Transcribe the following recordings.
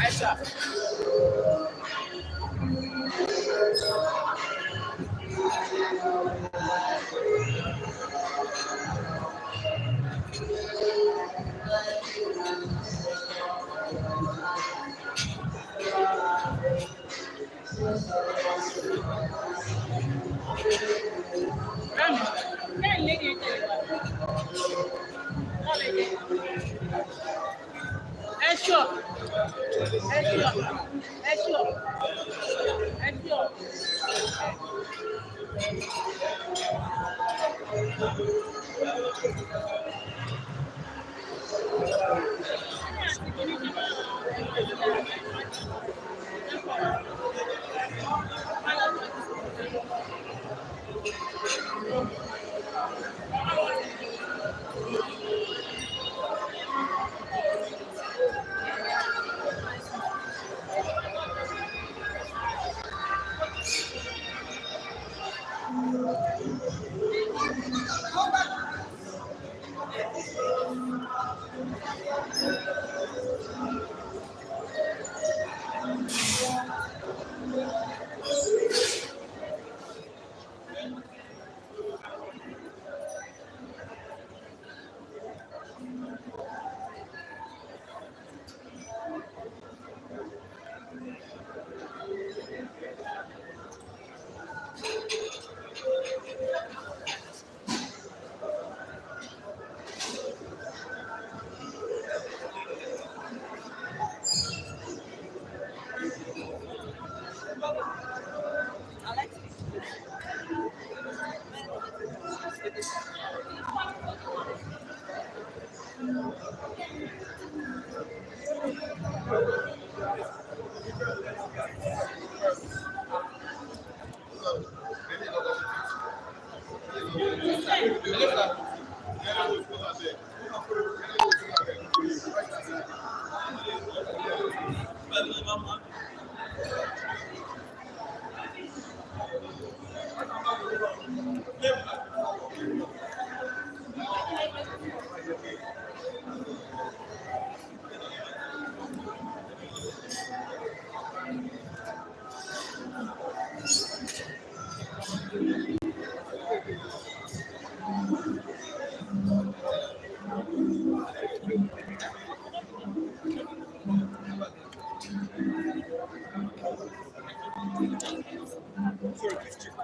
Aisha.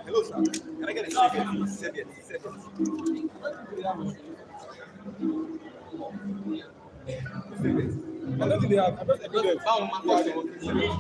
Hello, sir. Can I get a second? Second. I don't think they have. I don't think they have.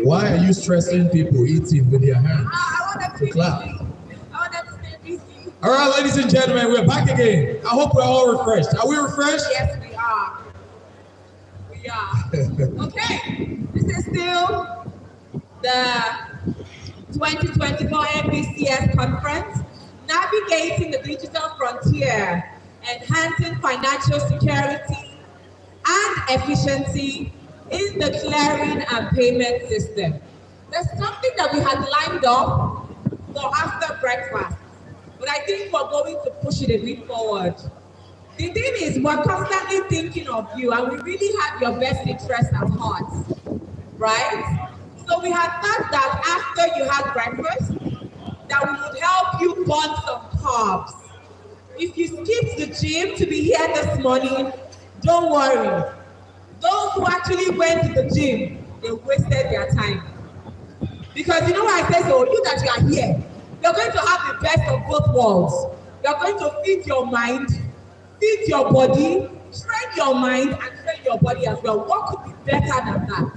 Why are you stressing people eating with your hands? I want them to clap. I want them to stay busy. All right, ladies and gentlemen, we're back again. I hope we're all refreshed. Are we refreshed? Yes, we are. We are. Okay, this is still the 2024 MPCS conference, navigating the digital frontier, enhancing financial security and efficiency in the clearing and payment system. There's something that we had lined up for after breakfast, but I think we're going to push it a bit forward. The thing is, we're constantly thinking of you, and we really have your best interest at heart, right? So we had thought that after you had breakfast, that we would help you burn some carbs. If you skipped the gym to be here this morning, don't worry. Those who actually went to the gym, they wasted their time. Because you know why I say so? You that you are here, you're going to have the best of both worlds. You're going to feed your mind, feed your body, train your mind, and train your body as well. What could be better than that?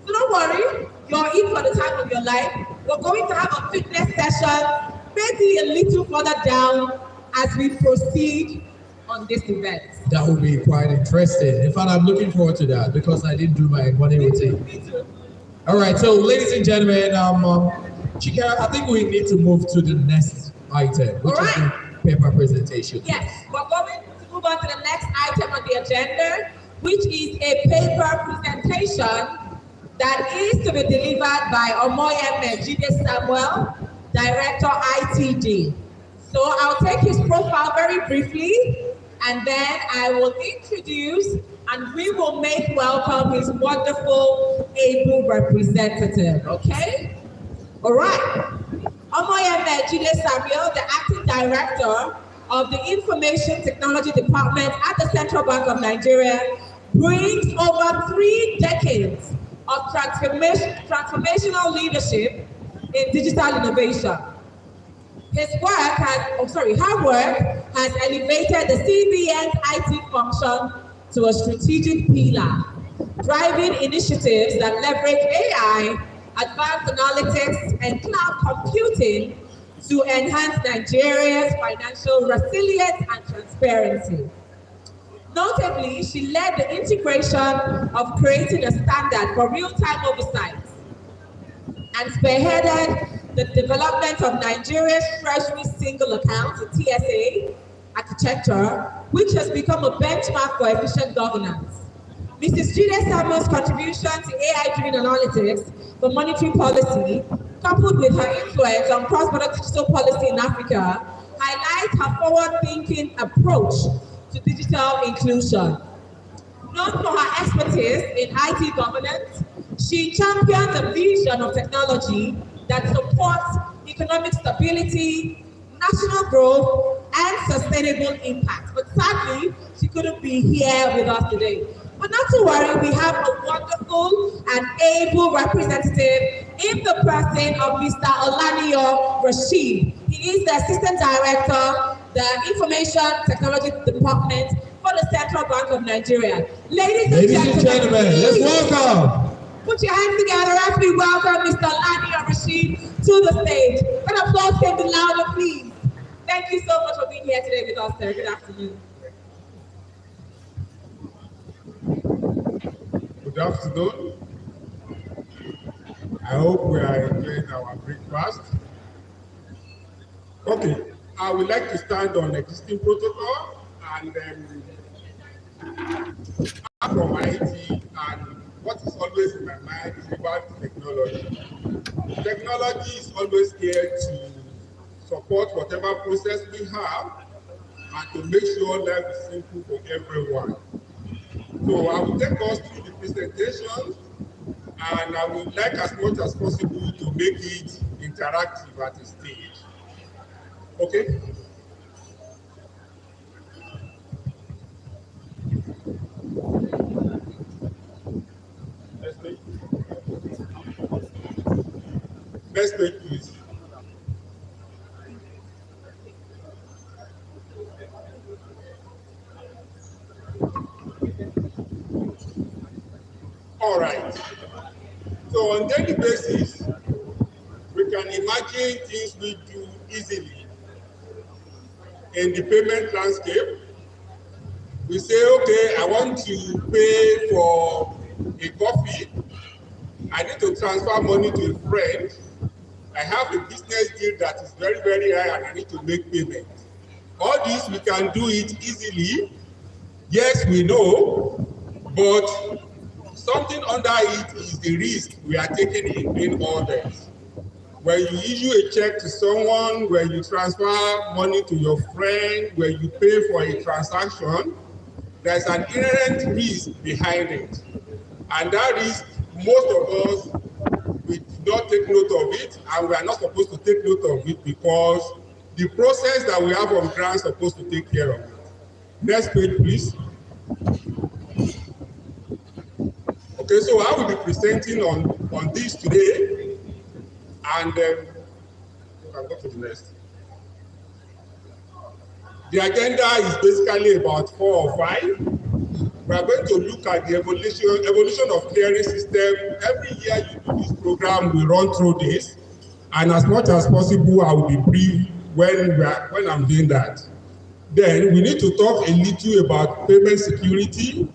So don't worry, you're in for the time of your life. We're going to have a fitness session, maybe a little further down as we proceed on this event. That will be quite interesting. In fact, I'm looking forward to that because I didn't do my morning routine. Me too. All right, so ladies and gentlemen, Chika, I think we need to move to the next item, which is the paper presentation. Yes, we're going to move on to the next item on the agenda, which is a paper presentation that is to be delivered by Omoyeme Jide Samuel, Director ITD. So I'll take his profile very briefly, and then I will introduce and we will make welcome his wonderful, able representative, okay? All right. Omoyeme Jide Samuel, the Acting Director of the Information Technology Department at the Central Bank of Nigeria, brings over 3 decades of transformational leadership in digital innovation. Her work has elevated the CBN's IT function to a strategic pillar, driving initiatives that leverage AI, advanced analytics, and cloud computing to enhance Nigeria's financial resilience and transparency. Notably, she led the integration of creating a standard for real-time oversight and spearheaded the development of Nigeria's Treasury Single Account, TSA, architecture, which has become a benchmark for efficient governance. Mrs. Jide Samuel's contribution to AI-driven analytics for monetary policy, coupled with her influence on cross-border digital policy in Africa, highlights her forward-thinking approach to digital inclusion. Known for her expertise in IT governance, she champions a vision of technology that supports economic stability, national growth, and sustainable impact. But sadly, she couldn't be here with us today. But not to worry, we have a wonderful and able representative in the person of Mr. Olaniyo Rashid. He is the Assistant Director, the Information Technology Department for the Central Bank of Nigeria. Ladies and gentlemen, let's welcome. Put your hands together as we welcome Mr. Olaniyo Rashid to the stage. An applause can be louder, please. Thank you so much for being here today with us, sir. Good afternoon. Good afternoon. I hope we are enjoying our breakfast. Okay, I would like to stand on existing protocol and from IT, and what is always in my mind is about technology. Technology is always here to support whatever process we have and to make sure life is simple for everyone. So I will take us through the presentation, and I would like as much as possible to make it interactive at a stage. Okay? Next page, please. All right. So on daily basis, we can imagine things we do easily. In the payment landscape, we say, okay, I want to pay for a coffee. I need to transfer money to a friend. I have a business deal that is very, very high and I need to make payment. All this, we can do it easily. Yes, we know, but something under it is the risk we are taking in doing all this. When you issue a check to someone, when you transfer money to your friend, when you pay for a transaction, there's an inherent risk behind it. And that risk, most of us we did not take note of it, and we are not supposed to take note of it because the process that we have on ground is supposed to take care of it. Next page, please. Okay, so I will be presenting on this today, and you can go to the next. The agenda is basically about 4 or 5. We are going to look at the evolution of clearing system. Every year you do this program, we run through this, and as much as possible, I will be brief when I'm doing that. Then we need to talk a little about payment security,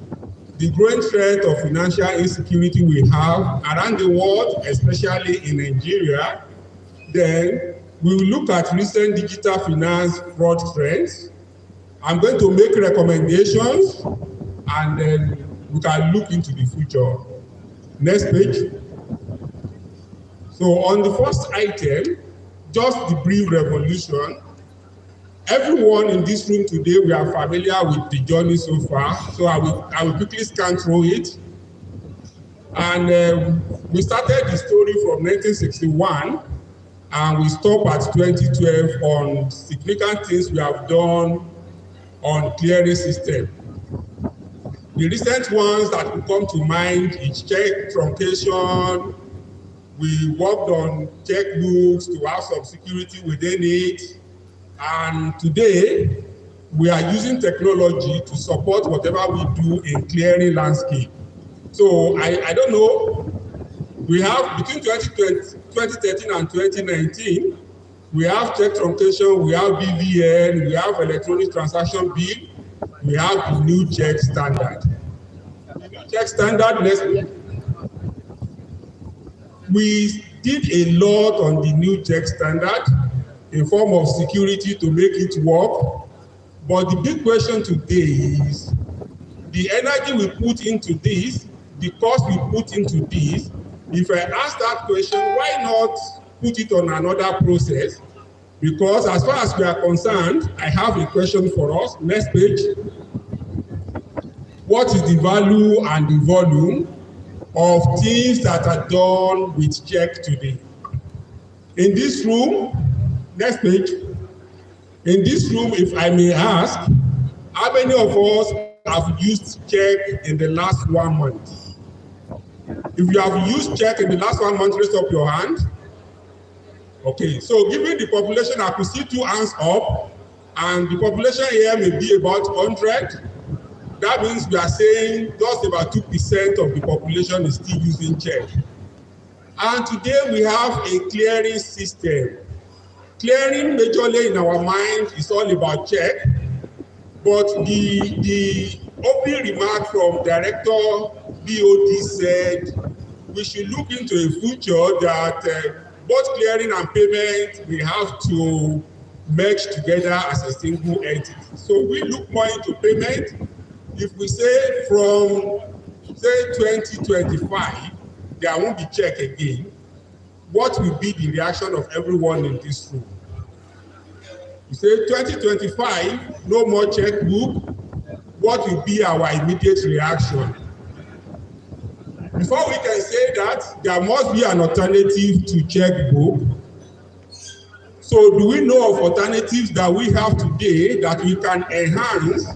the growing threat of financial insecurity we have around the world, especially in Nigeria. Then we will look at recent digital finance fraud trends. I'm going to make recommendations, and then we can look into the future. Next page. So on the first item, just the brief revolution. Everyone in this room today, we are familiar with the journey so far, so I will quickly scan through it. And we started the story from 1961, and we stop at 2012 on significant things we have done on clearing system. The recent ones that will come to mind is check truncation. We worked on checkbooks to have some security within it. And today, we are using technology to support whatever we do in clearing landscape. So I don't know, we have between 2013 and 2019, we have check truncation, we have BVN, we have electronic transaction bill, we have the new check standard. The new check standard, we did a lot on the new check standard in form of security to make it work. But the big question today is the energy we put into this, the cost we put into this. If I ask that question, why not put it on another process? Because as far as we are concerned, I have a question for us. Next page. What is the value and the volume of things that are done with check today? In this room, next page. In this room, if I may ask, how many of us have used check in the last 1 month? If you have used check in the last 1 month, raise up your hand. Okay, so given the population, I could see 2 hands up, and the population here may be about 100. That means we are saying just about 2% of the population is still using check. And today we have a clearing system. Clearing majorly in our mind is all about check, but the opening remark from Director BOD said we should look into a future that both clearing and payment we have to merge together as a single entity. So we look more into payment. If we say from say 2025 there won't be check again, what will be the reaction of everyone in this room? You say 2025, no more checkbook, what will be our immediate reaction? Before we can say that, there must be an alternative to checkbook. So do we know of alternatives that we have today that we can enhance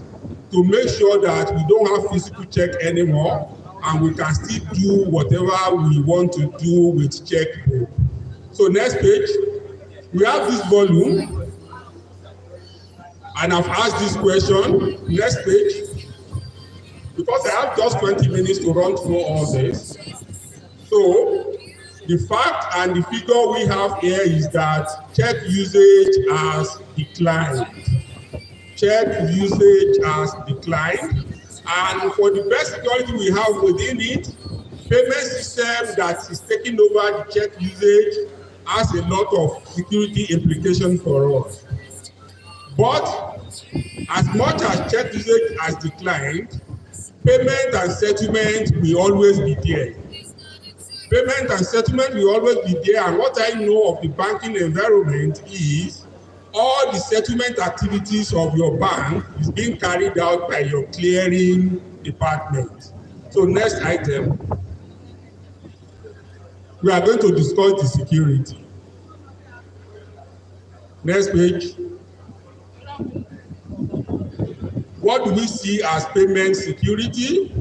to make sure that we don't have physical check anymore and we can still do whatever we want to do with checkbook? So next page, we have this volume, and I've asked this question. Next page, because I have just 20 minutes to run through all this. So the fact and the figure we have here is that check usage has declined. Check usage has declined, and for the best security we have within it, payment system that is taking over the check usage has a lot of security implications for us. But as much as check usage has declined, payment and settlement will always be there. Payment and settlement will always be there, and what I know of the banking environment is all the settlement activities of your bank is being carried out by your clearing department. So next item. we are going to discuss the security. Next page. What do we see as payment security?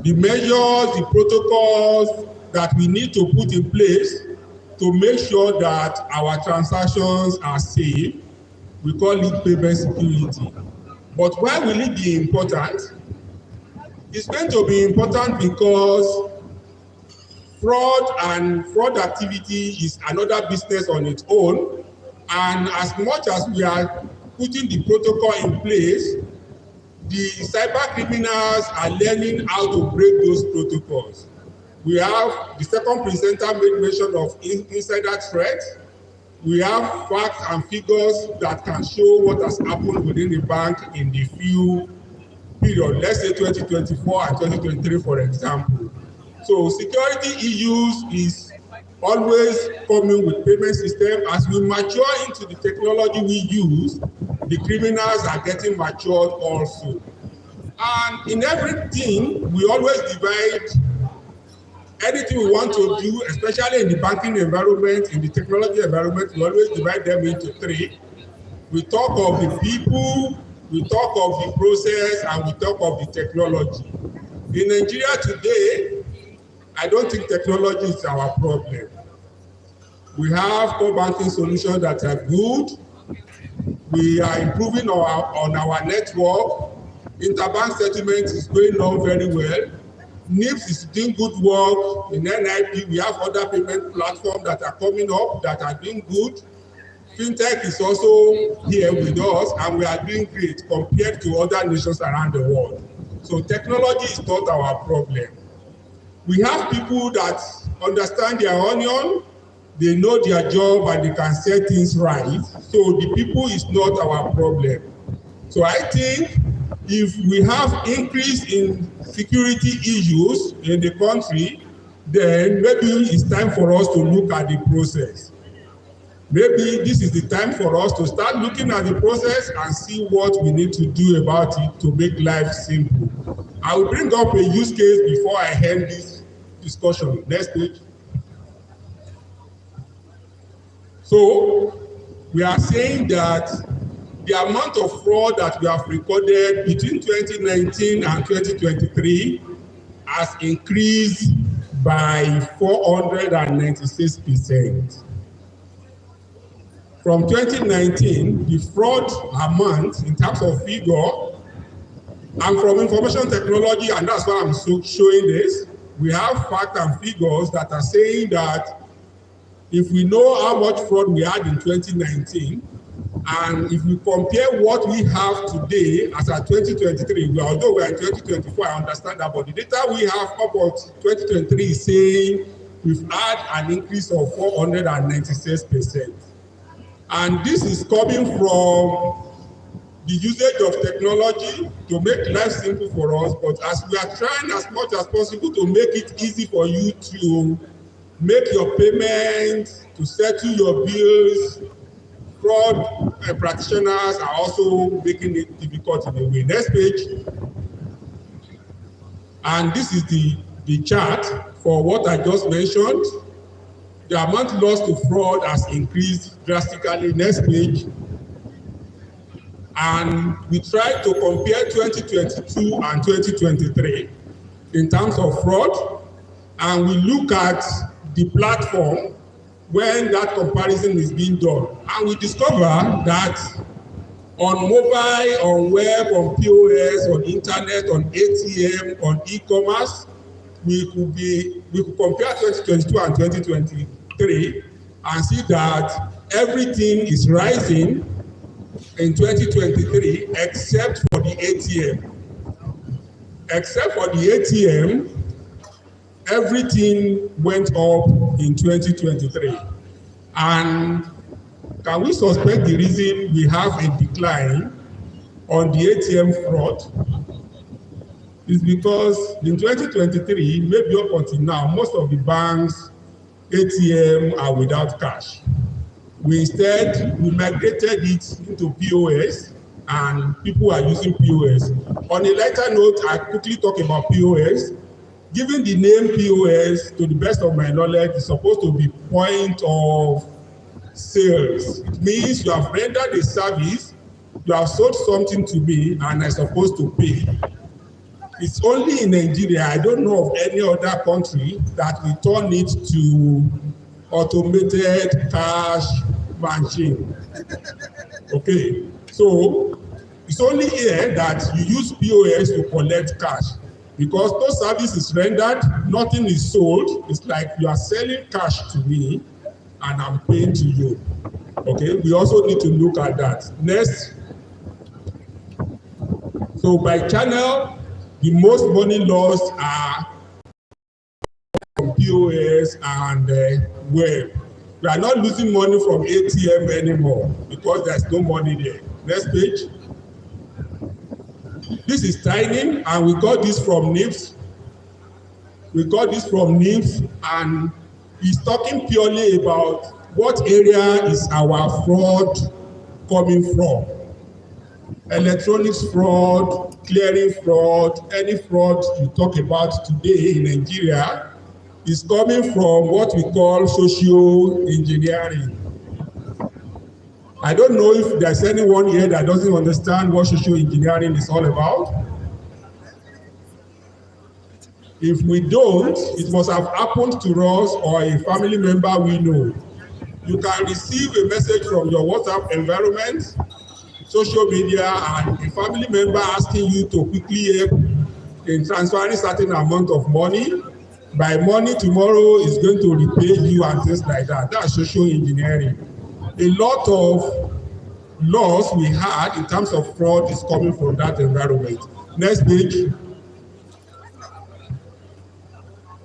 The measures, the protocols that we need to put in place to make sure that our transactions are safe. We call it payment security. But why will it be important? It's going to be important because fraud activity is another business on its own. And as much as we are putting the protocol in place, the cyber criminals are learning how to break those protocols. We have the second presenter made mention of insider threats. We have facts and figures that can show what has happened within the bank in the few period, let's say 2024 and 2023, for example. So security issues is always coming with payment system. As we mature into the technology we use, the criminals are getting matured also. And in everything, we always divide anything we want to do, especially in the banking environment, in the technology environment, we always divide them into three. We talk of the people, we talk of the process, and we talk of the technology. In Nigeria today, I don't think technology is our problem. We have core banking solutions that are good. We are improving on our network. Interbank settlement is going on very well. NIPS is doing good work. In NIP, we have other payment platforms that are coming up that are doing good. FinTech is also here with us, and we are doing great compared to other nations around the world. So technology is not our problem. We have people that understand their onion, they know their job, and they can set things right. So the people is not our problem. So I think if we have increase in security issues in the country, then maybe it's time for us to look at the process. Maybe this is the time for us to start looking at the process and see what we need to do about it to make life simple. I will bring up a use case before I end this discussion. Next page. So we are saying that the amount of fraud that we have recorded between 2019 and 2023 has increased by 496%. From 2019, the fraud amount in terms of figure, and from information technology, and that's why I'm showing this, we have facts and figures that are saying that if we know how much fraud we had in 2019, and if we compare what we have today as at 2023, although we are in 2024, I understand that, but the data we have about 2023 is saying we've had an increase of 496%. And this is coming from the usage of technology to make life simple for us, but as we are trying as much as possible to make it easy for you to make your payments, to settle your bills, fraud practitioners are also making it difficult in a way. Next page. And this is the chart for what I just mentioned. The amount lost to fraud has increased drastically. Next page. And we try to compare 2022 and 2023 in terms of fraud, and we look at the platform when that comparison is being done. And we discover that on mobile, on web, on POS, on internet, on ATM, on e-commerce, we could compare 2022 and 2023 and see that everything is rising in 2023 except for the ATM. Except for the ATM, everything went up in 2023. And can we suspect the reason we have a decline on the ATM fraud? Is because in 2023, maybe up until now, most of the banks' ATM are without cash. We migrated it into POS, and people are using POS. On a lighter note, I quickly talk about POS. given the name POS, to the best of my knowledge, is supposed to be point of sales. It means you have rendered a service, you have sold something to me, and I'm supposed to pay. It's only in Nigeria, I don't know of any other country that we turn it to automated cash machine. Okay, so it's only here that you use POS to collect cash. Because no service is rendered, nothing is sold. It's like you are selling cash to me and I'm paying to you. Okay, we also need to look at that. Next. So by channel, the most money lost are from POS and web. We are not losing money from ATM anymore because there's no money there. Next page. This is timing, and we got this from NIPS. We got this from NIPS, and he's talking purely about what area is our fraud coming from. Electronics fraud, clearing fraud, any fraud you talk about today in Nigeria is coming from what we call social engineering. I don't know if there's anyone here that doesn't understand what social engineering is all about. If we don't, it must have happened to us or a family member we know. You can receive a message from your WhatsApp environment, social media, and a family member asking you to quickly help in transferring certain amount of money. By money tomorrow is going to repay you and things like that. That's social engineering. A lot of loss we had in terms of fraud is coming from that environment. Next page.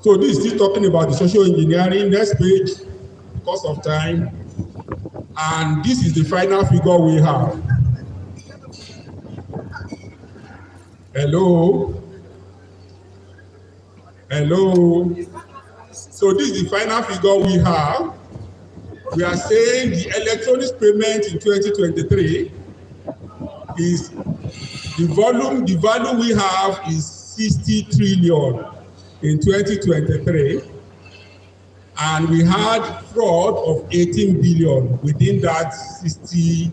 So this is still talking about the social engineering. Next page, because of time. And this is the final figure we have. Hello? Hello? So this is the final figure we have. We are saying the electronic payment in 2023 is the value we have is 60 trillion in 2023, and we had fraud of 18 billion within that 60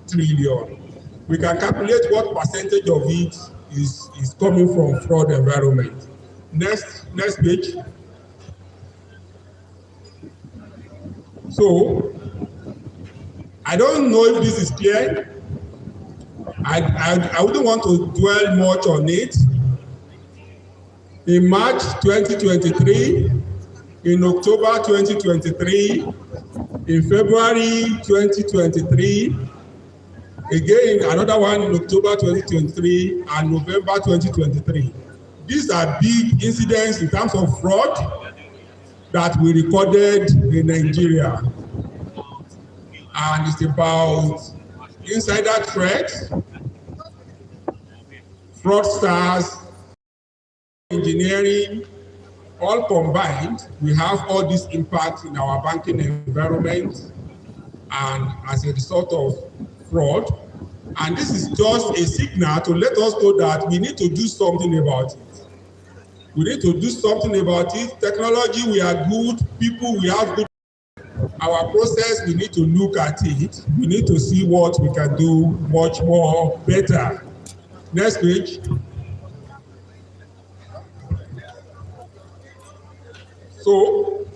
trillion. We can calculate what percentage of it is coming from fraud environment. Next page. So, I don't know if this is clear. I wouldn't want to dwell much on it. In March 2023, in October 2023, in February 2023, again another one in October 2023 and November 2023. These are big incidents in terms of fraud that we recorded in Nigeria. And it's about insider threats, fraudsters, engineering, all combined. We have all these impacts in our banking environment and as a result of fraud. And this is just a signal to let us know that we need to do something about it. We need to do something about it. Technology, we are good. People, we have good. Our process, we need to look at it. We need to see what we can do much more better. Next page. So,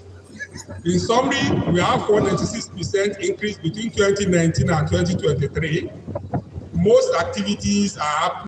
in summary, we have 496% increase between 2019 and 2023. Most activities are happening